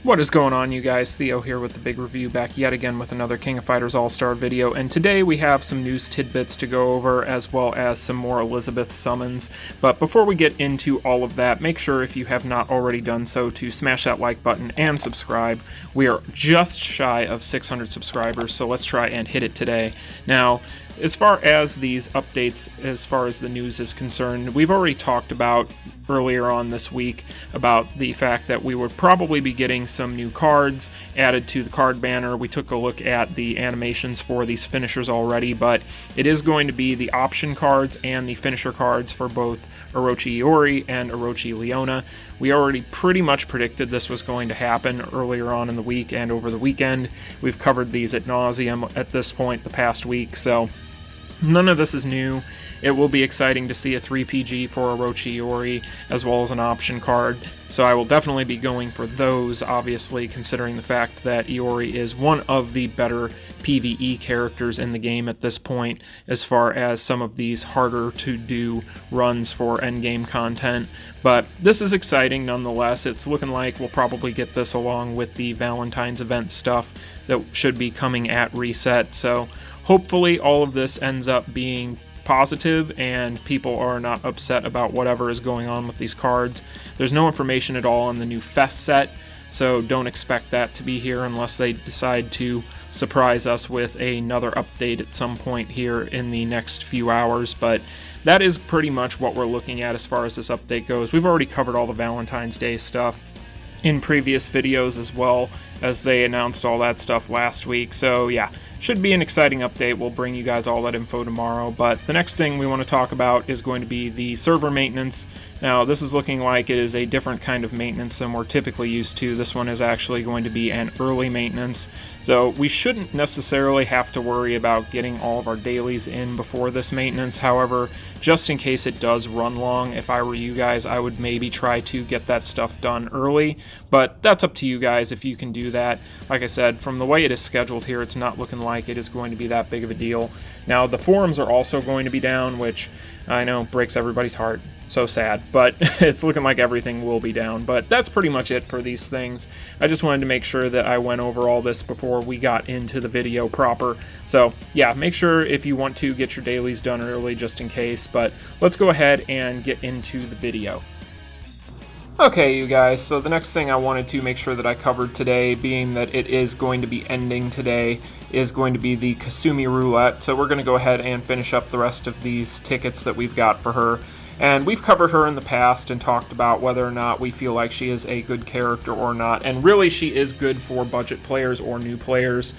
What is going on, you guys? Theo here with the big review, back yet again with another King of Fighters All-Star video, and today we have some news tidbits to go over as well as some more Elisabeth summons. But before we get into all of that, make sure if you have not already done so to smash that like button and subscribe. We are just shy of 600 subscribers, so let's try and hit it today. Now, as far as these updates, as far as the news is concerned, we've already talked about earlier on this week about the fact that we would probably be getting some new cards added to the card banner. We took a look at the animations for these finishers already, but it is going to be the option cards and the finisher cards for both Orochi Iori and Orochi Leona. We already pretty much predicted this was going to happen earlier on in the week and over the weekend. We've covered these ad nauseum at this point the past week, so none of this is new. It will be exciting to see a 3PG for Orochi Iori as well as an option card, so I will definitely be going for those, obviously, considering the fact that Iori is one of the better PvE characters in the game at this point as far as some of these harder to do runs for endgame content. But this is exciting nonetheless. It's looking like we'll probably get this along with the Valentines event stuff that should be coming at reset, so hopefully all of this ends up being positive and people are not upset about whatever is going on with these cards. There's no information at all on the new Fest set, so don't expect that to be here unless they decide to surprise us with another update at some point here in the next few hours. But that is pretty much what we're looking at as far as this update goes. We've already covered all the Valentine's Day stuff in previous videos as well, as they announced all that stuff last week. So yeah, should be an exciting update. We'll bring you guys all that info tomorrow. But the next thing we want to talk about is going to be the server maintenance. Now, this is looking like it is a different kind of maintenance than we're typically used to. This one is actually going to be an early maintenance, so we shouldn't necessarily have to worry about getting all of our dailies in before this maintenance. However, just in case it does run long, if I were you guys, I would maybe try to get that stuff done early, but that's up to you guys if you can do that. Like I said, from the way it is scheduled here, it's not looking like it is going to be that big of a deal. Now, the forums are also going to be down, which I know breaks everybody's heart. So sad, but it's looking like everything will be down. But that's pretty much it for these things. I just wanted to make sure that I went over all this before we got into the video proper. So yeah, make sure if you want to get your dailies done early just in case, but let's go ahead and get into the video. Okay, you guys, so the next thing I wanted to make sure that I covered today, being that it is going to be ending today, is going to be the Kasumi Roulette. So we're going to go ahead and finish up the rest of these tickets that we've got for her. And we've covered her in the past and talked about whether or not we feel like she is a good character or not. And really, she is good for budget players or new players.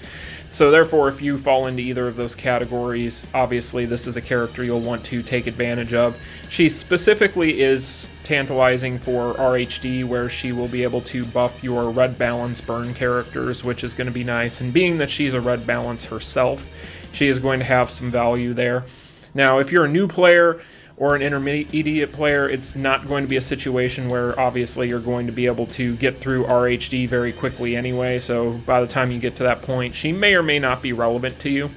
So therefore, if you fall into either of those categories, obviously this is a character you'll want to take advantage of. She specifically is tantalizing for RHD, where she will be able to buff your red balance burn characters, which is going to be nice. And being that she's a red balance herself, she is going to have some value there. Now, if you're a new player or an intermediate player, it's not going to be a situation where obviously you're going to be able to get through RHD very quickly anyway, so by the time you get to that point, she may or may not be relevant to you.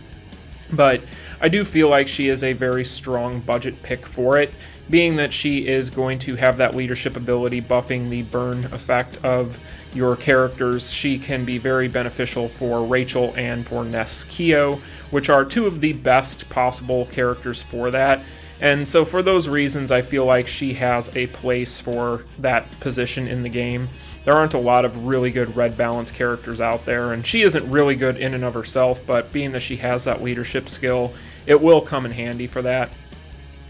But I do feel like she is a very strong budget pick for it, being that she is going to have that leadership ability buffing the burn effect of your characters. She can be very beneficial for Rachel and for Kyo, which are two of the best possible characters for that. And so for those reasons, I feel like she has a place for that position in the game. There aren't a lot of really good red balance characters out there, and she isn't really good in and of herself, but being that she has that leadership skill, it will come in handy for that.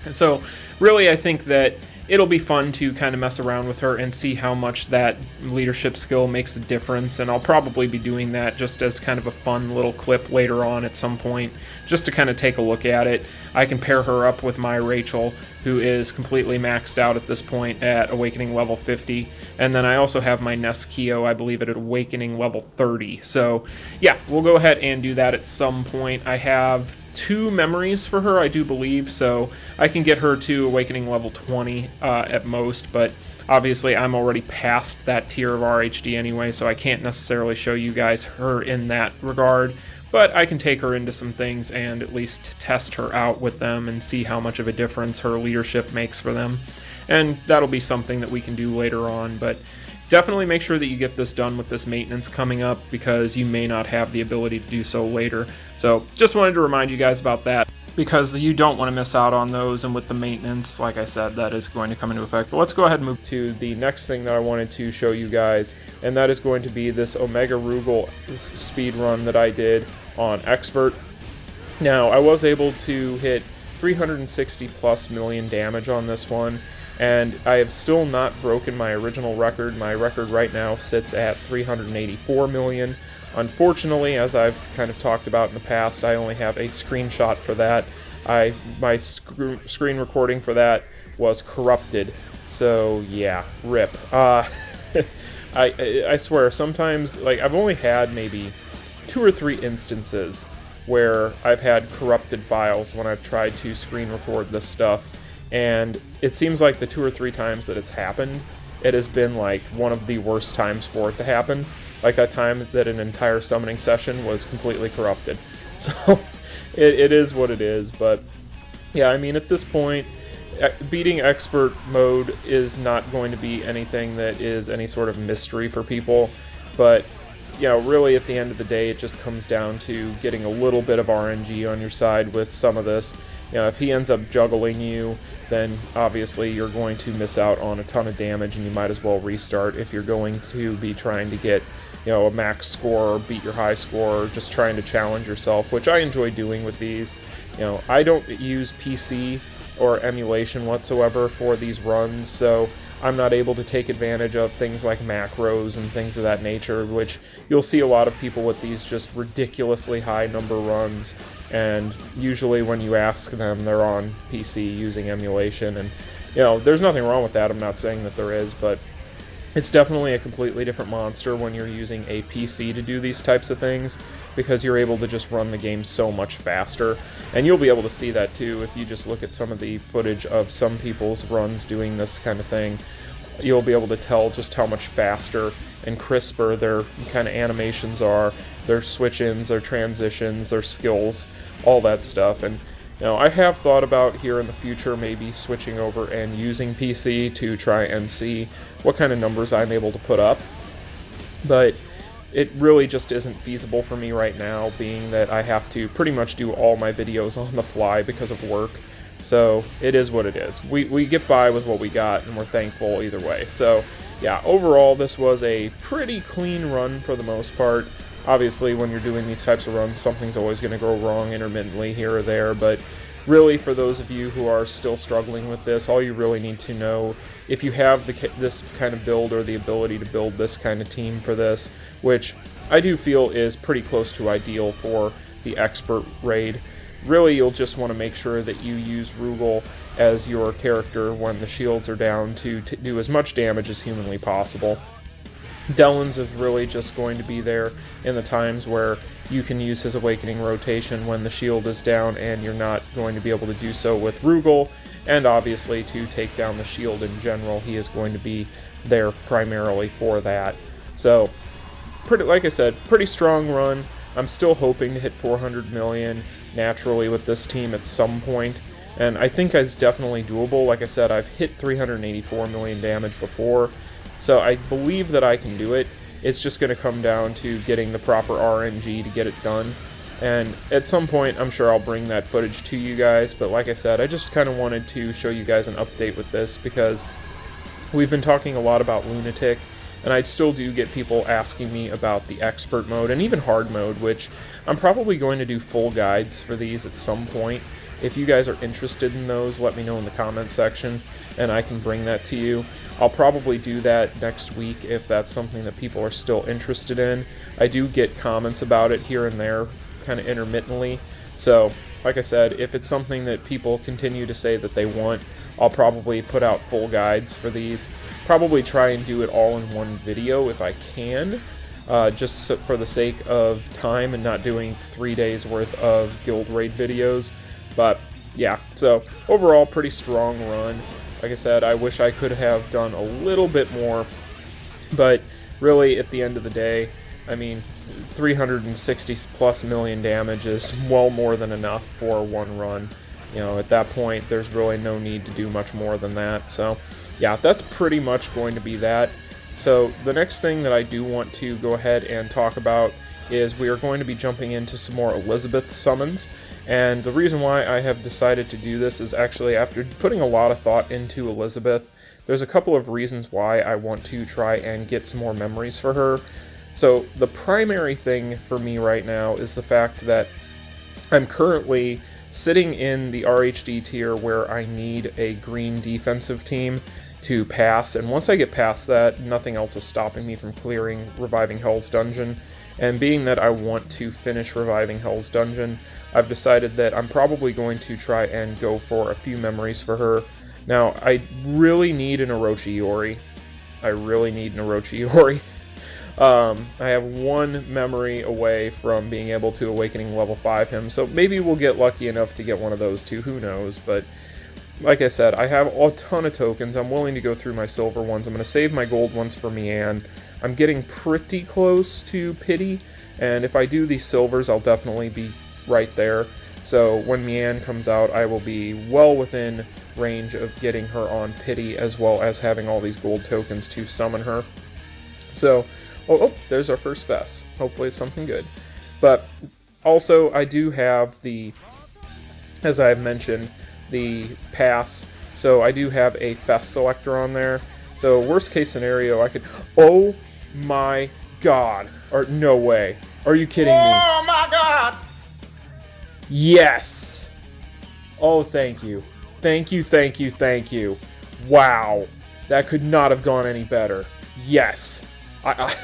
And so really, I think that it'll be fun to kind of mess around with her and see how much that leadership skill makes a difference, and I'll probably be doing that just as kind of a fun little clip later on at some point, just to kind of take a look at it. I can pair her up with my Rachel, who is completely maxed out at this point at Awakening level 50, and then I also have my Kyo, I believe, at Awakening level 30. So yeah, we'll go ahead and do that at some point. I have 2 memories for her, I do believe, so I can get her to Awakening level 20 at most, but obviously I'm already past that tier of RHD anyway, so I can't necessarily show you guys her in that regard, but I can take her into some things and at least test her out with them and see how much of a difference her leadership makes for them, and that'll be something that we can do later on. But definitely make sure that you get this done with this maintenance coming up, because you may not have the ability to do so later. So just wanted to remind you guys about that, because you don't want to miss out on those. And with the maintenance, like I said, that is going to come into effect. But let's go ahead and move to the next thing that I wanted to show you guys, and that is going to be this Omega Rugal speed run that I did on Expert. Now, I was able to hit 360 plus million damage on this one, and I have still not broken my original record. My record right now sits at 384 million. Unfortunately, as I've kind of talked about in the past, I only have a screenshot for that. My screen recording for that was corrupted, so yeah, rip. I swear, sometimes, like, I've only had maybe 2 or 3 instances where I've had corrupted files when I've tried to screen record this stuff, and it seems like the 2 or 3 times that it's happened, it has been like one of the worst times for it to happen. Like that time that an entire summoning session was completely corrupted. So it is what it is. But yeah, I mean, at this point, beating expert mode is not going to be anything that is any sort of mystery for people. But you know, really at the end of the day, it just comes down to getting a little bit of RNG on your side with some of this. You know, if he ends up juggling you, then obviously you're going to miss out on a ton of damage, and you might as well restart if you're going to be trying to get, you know, a max score or beat your high score, or just trying to challenge yourself, which I enjoy doing with these. You know, I don't use PC or emulation whatsoever for these runs, so I'm not able to take advantage of things like macros and things of that nature, which you'll see a lot of people with these just ridiculously high number runs, and usually when you ask them, they're on PC using emulation, and you know, there's nothing wrong with that. I'm not saying that there is, but it's definitely a completely different monster when you're using a PC to do these types of things, because you're able to just run the game so much faster. And you'll be able to see that too if you just look at some of the footage of some people's runs doing this kind of thing. You'll be able to tell just how much faster and crisper their kind of animations are, their switch-ins, their transitions, their skills, all that stuff. And you know, I have thought about here in the future maybe switching over and using PC to try and see what kind of numbers I'm able to put up, but it really just isn't feasible for me right now, being that I have to pretty much do all my videos on the fly because of work. So it is what it is. We get by with what we got, and we're thankful either way. So yeah, overall this was a pretty clean run for the most part. Obviously, when you're doing these types of runs, something's always going to go wrong intermittently here or there, but really, for those of you who are still struggling with this, all you really need to know, if you have this kind of build or the ability to build this kind of team for this, which I do feel is pretty close to ideal for the expert raid, really you'll just want to make sure that you use Rugal as your character when the shields are down to do as much damage as humanly possible. Dellen's is really just going to be there in the times where you can use his Awakening rotation when the shield is down and you're not going to be able to do so with Rugal, and obviously to take down the shield in general, he is going to be there primarily for that. So, like I said, pretty strong run. I'm still hoping to hit 400 million naturally with this team at some point, and I think it's definitely doable. Like I said, I've hit 384 million damage before, so I believe that I can do it. It's just going to come down to getting the proper RNG to get it done. And at some point, I'm sure I'll bring that footage to you guys. But like I said, I just kind of wanted to show you guys an update with this, because we've been talking a lot about Lunatic, and I still do get people asking me about the expert mode and even hard mode, which I'm probably going to do full guides for these at some point. If you guys are interested in those, let me know in the comment section, and I can bring that to you. I'll probably do that next week if that's something that people are still interested in. I do get comments about it here and there, kind of intermittently. So, like I said, if it's something that people continue to say that they want, I'll probably put out full guides for these. Probably try and do it all in one video if I can, just for the sake of time and not doing 3 days worth of guild raid videos. But yeah, so overall pretty strong run. Like I said, I wish I could have done a little bit more, but really at the end of the day, I mean, 360 plus million damage is well more than enough for one run. You know, at that point, there's really no need to do much more than that. So yeah, that's pretty much going to be that. So the next thing that I do want to go ahead and talk about is we are going to be jumping into some more Elisabeth summons, and the reason why I have decided to do this is actually after putting a lot of thought into Elisabeth, there's a couple of reasons why I want to try and get some more memories for her. So the primary thing for me right now is the fact that I'm currently sitting in the RHD tier where I need a green defensive team to pass, and once I get past that, nothing else is stopping me from clearing Reviving Hell's Dungeon. And being that I want to finish Reviving Hell's Dungeon, I've decided that I'm probably going to try and go for a few memories for her. Now, I really need an Orochi Iori. I really need an Orochi Iori. I have one memory away from being able to Awakening level 5 him, so maybe we'll get lucky enough to get one of those too, who knows, but like I said, I have a ton of tokens. I'm willing to go through my silver ones. I'm going to save my gold ones for Mian. I'm getting pretty close to pity, and if I do these silvers, I'll definitely be right there. So when Mian comes out, I will be well within range of getting her on pity, as well as having all these gold tokens to summon her. So, oh, there's our first fest. Hopefully it's something good. But also, I do have the, as I've mentioned, the pass, so I do have a fest selector on there. So worst case scenario, I could, oh my god, or no way, are you kidding me? Oh my god! Yes! Oh, thank you. Thank you, thank you, thank you. Wow, that could not have gone any better. Yes. I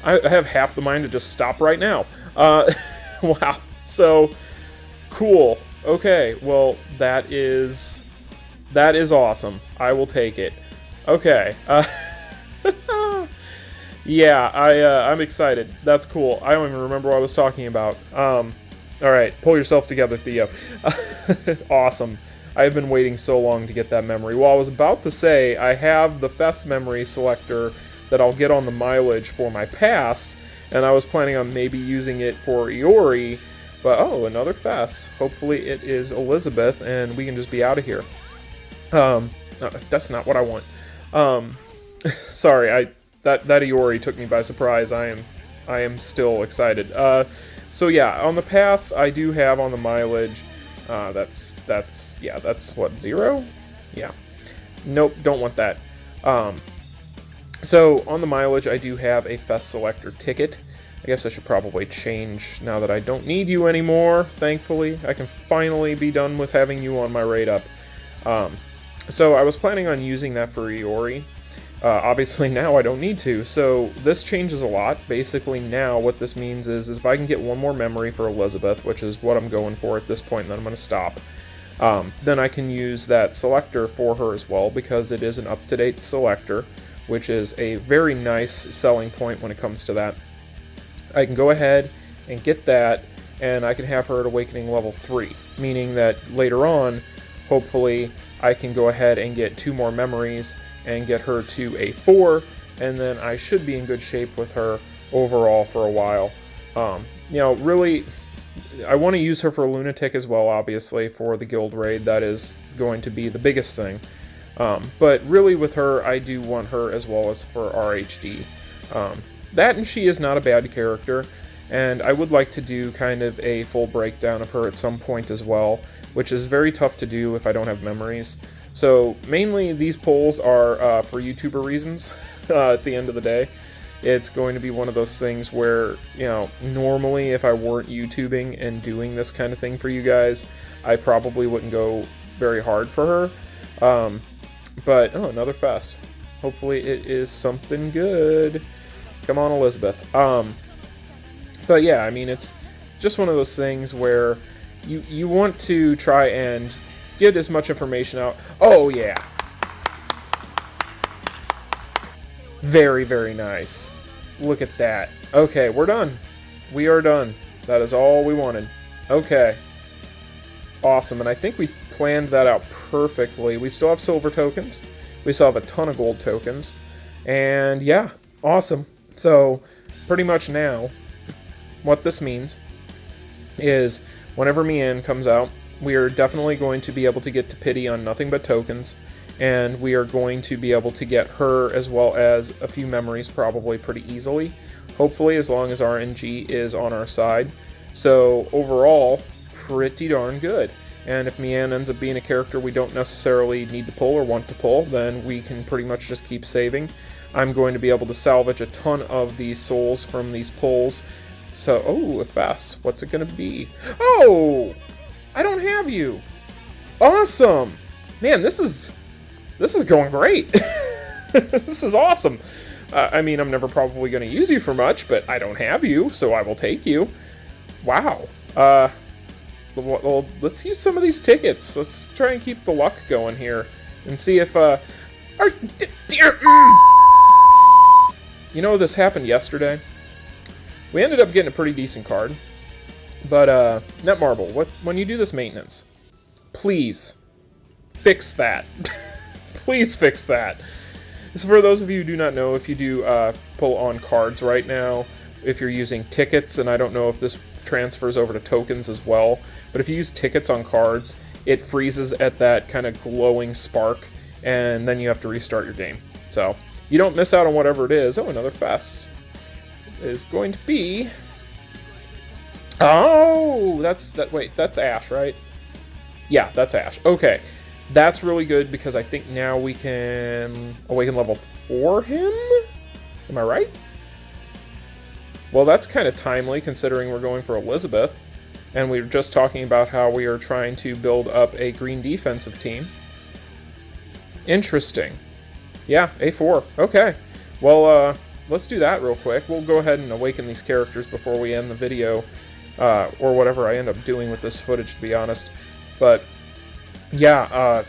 have half the mind to just stop right now. Wow, so cool. Okay, well, that is awesome. I will take it. Okay. Yeah, I'm excited. That's cool. I don't even remember what I was talking about. Alright, pull yourself together, Theo. Awesome. I've been waiting so long to get that memory. Well, I was about to say, I have the Fest memory selector that I'll get on the mileage for my pass, and I was planning on maybe using it for Iori. But, oh, another fest. Hopefully it is Elisabeth, and we can just be out of here. No, that's not what I want. Sorry, that Iori took me by surprise. I am still excited. So yeah, on the pass, I do have on the mileage, that's what, 0? Yeah. Nope, don't want that. So, on the mileage, I do have a fest selector ticket. I guess I should probably change now that I don't need you anymore, thankfully. I can finally be done with having you on my rate up. So I was planning on using that for Iori. Obviously now I don't need to, so this changes a lot. Basically now what this means is if I can get one more memory for Elisabeth, which is what I'm going for at this point, and then I'm going to stop, then I can use that selector for her as well, because it is an up-to-date selector, which is a very nice selling point when it comes to that. I can go ahead and get that, and I can have her at Awakening level 3, meaning that later on, hopefully, I can go ahead and get 2 more memories and get her to a 4, and then I should be in good shape with her overall for a while. You know, really, I want to use her for Lunatic as well, obviously, for the guild raid. That is going to be the biggest thing. But really with her, I do want her as well as for RHD. That and she is not a bad character, and I would like to do kind of a full breakdown of her at some point as well, which is very tough to do if I don't have memories. So mainly these polls are for YouTuber reasons at the end of the day. It's going to be one of those things where, you know, normally if I weren't YouTubing and doing this kind of thing for you guys, I probably wouldn't go very hard for her. But, oh, another fest. Hopefully it is something good. Come on, Elisabeth. But yeah, I mean, it's just one of those things where you want to try and get as much information out. Oh, yeah. Very, very nice. Look at that. Okay, we're done. We are done. That is all we wanted. Okay. Awesome, and I think we planned that out perfectly. We still have silver tokens. We still have a ton of gold tokens. And yeah, awesome. So, pretty much now, what this means is whenever Mian comes out, we are definitely going to be able to get to pity on nothing but tokens, and we are going to be able to get her as well as a few memories probably pretty easily, hopefully, as long as RNG is on our side. So overall, pretty darn good. And if Mian ends up being a character we don't necessarily need to pull or want to pull, then we can pretty much just keep saving. I'm going to be able to salvage a ton of these souls from these pulls. So, oh, fast. What's it going to be? Oh! I don't have you! Awesome! Man, this is going great! This is awesome! I mean, I'm never probably going to use you for much, but I don't have you, so I will take you. Wow. Well, let's use some of these tickets. Let's try and keep the luck going here. And see if, You know, this happened yesterday. We ended up getting a pretty decent card. But, Netmarble, when you do this maintenance, please fix that. Please fix that. So for those of you who do not know, if you do pull on cards right now, if you're using tickets, and I don't know if this transfers over to tokens as well, but if you use tickets on cards, it freezes at that kind of glowing spark, and then you have to restart your game. So you don't miss out on whatever it is. Oh, another fest is going to be... Oh, wait, that's Ash, right? Yeah, that's Ash. Okay, that's really good because I think now we can awaken level 4 him? Am I right? Well, that's kind of timely considering we're going for Elisabeth, and we were just talking about how we are trying to build up a green defensive team. Interesting. Yeah, A4. Okay. Well, let's do that real quick. We'll go ahead and awaken these characters before we end the video. Or whatever I end up doing with this footage, to be honest. But, yeah,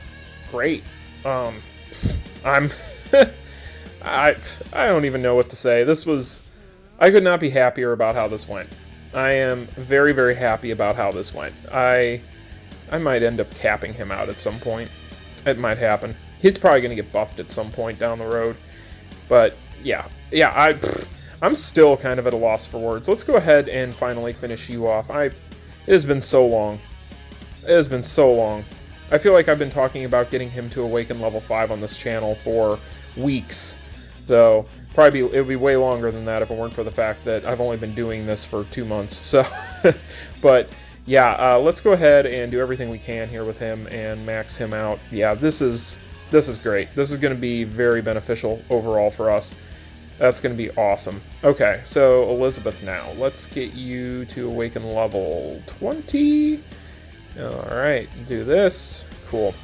great. I'm... I don't even know what to say. This was... I could not be happier about how this went. I am very, very happy about how this went. I might end up capping him out at some point. It might happen. He's probably going to get buffed at some point down the road. But, yeah, I'm still kind of at a loss for words. Let's go ahead and finally finish you off. It has been so long. It has been so long. I feel like I've been talking about getting him to awaken level 5 on this channel for weeks. So, probably it would be way longer than that if it weren't for the fact that I've only been doing this for 2 months. So, but yeah, let's go ahead and do everything we can here with him and max him out. Yeah, this is great. This is going to be very beneficial overall for us. That's going to be awesome. Okay, so Elisabeth now. Let's get you to awaken level 20. Alright, do this. Cool.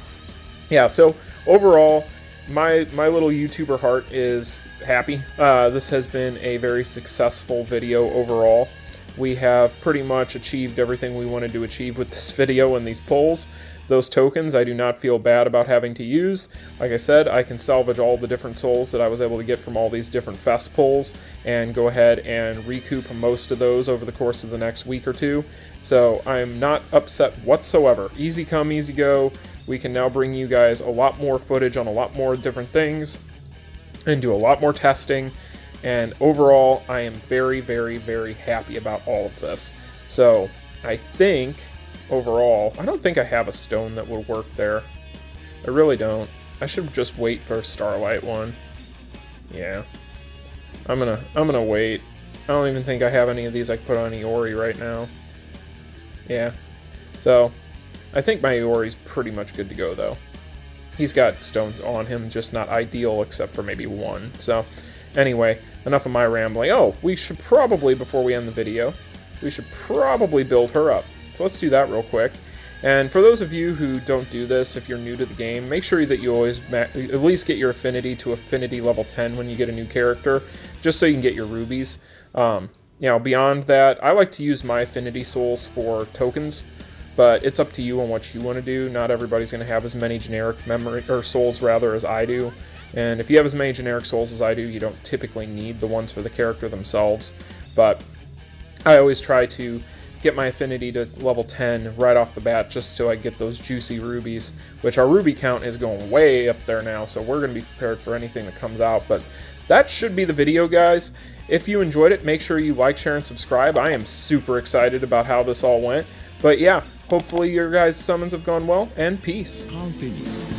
Yeah, so overall, my little YouTuber heart is happy. This has been a very successful video overall. We have pretty much achieved everything we wanted to achieve with this video and these pulls. Those tokens I do not feel bad about having to use. Like I said, I can salvage all the different souls that I was able to get from all these different fest pulls and go ahead and recoup most of those over the course of the next week or two. So I'm not upset whatsoever. Easy come, easy go. We can now bring you guys a lot more footage on a lot more different things and do a lot more testing. And overall, I am very, very, very happy about all of this. So I think... overall, I don't think I have a stone that would work there. I really don't. I should just wait for a Starlight one. Yeah. I'm gonna wait. I don't even think I have any of these I can put on Iori right now. Yeah. So, I think my Iori's pretty much good to go, though. He's got stones on him, just not ideal except for maybe one. So, anyway, enough of my rambling. Oh, we should probably, before we end the video, we should probably build her up. So let's do that real quick. And for those of you who don't do this, if you're new to the game, make sure that you always at least get your affinity to affinity level 10 when you get a new character, just so you can get your rubies. You know, beyond that, I like to use my affinity souls for tokens, but it's up to you on what you want to do. Not everybody's going to have as many generic memory or souls rather as I do. And if you have as many generic souls as I do, you don't typically need the ones for the character themselves. But I always try to get my affinity to level 10 right off the bat just so I get those juicy rubies, which our ruby count is going way up there now, so we're going to be prepared for anything that comes out. But that should be the video, guys. If you enjoyed it, make sure you like, share, and subscribe. I am super excited about how this all went. But yeah, hopefully your guys' summons have gone well, and peace. Continue.